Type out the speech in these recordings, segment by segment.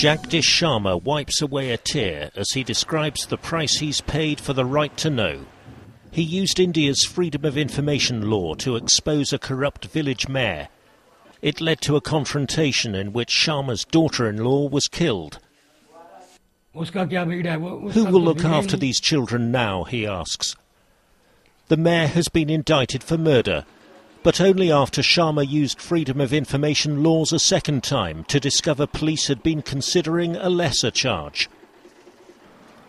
Jagdish Sharma wipes away a tear as he describes the price he's paid for the right to know. He used India's Freedom of Information law to expose a corrupt village mayor. It led to a confrontation in which Sharma's daughter-in-law was killed. Who will look after these children now, he asks. The mayor has been indicted for murder, but only after Sharma used Freedom of Information laws a second time to discover police had been considering a lesser charge.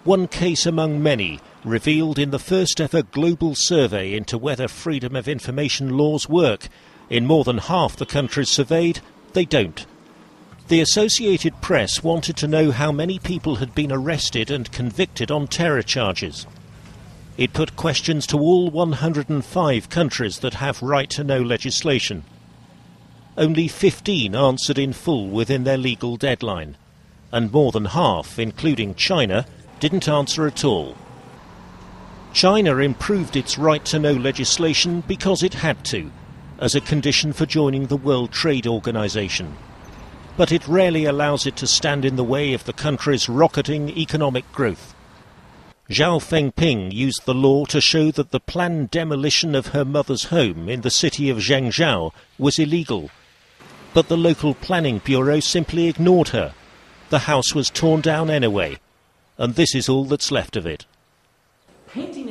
One case among many, revealed in the first ever global survey into whether Freedom of Information laws work. In more than half the countries surveyed, they don't. The Associated Press wanted to know how many people had been arrested and convicted on terror charges. It put questions to all 105 countries that have right-to-know legislation. Only 15 answered in full within their legal deadline, and more than half, including China, didn't answer at all. China improved its right-to-know legislation because it had to, as a condition for joining the World Trade Organization. But it rarely allows it to stand in the way of the country's rocketing economic growth. Zhao Fengping used the law to show that the planned demolition of her mother's home in the city of ZHENGZHOU was illegal. But the local planning bureau simply ignored her. The house was torn down anyway, and this is all that's left of it.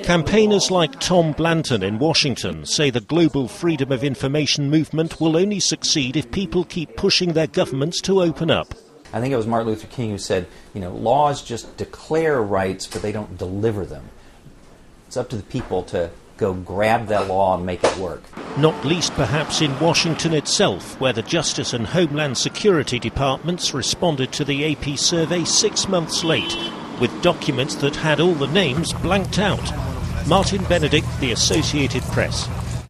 Campaigners like Tom Blanton in Washington say the global freedom of information movement will only succeed if people keep pushing their governments to open up. I think it was Martin Luther King who said, laws just declare rights, but they don't deliver them. It's up to the people to go grab that law and make it work. Not least perhaps in Washington itself, where the Justice and Homeland Security Departments responded to the AP survey 6 months late, with documents that had all the names blanked out. Martin Benedict, The Associated Press.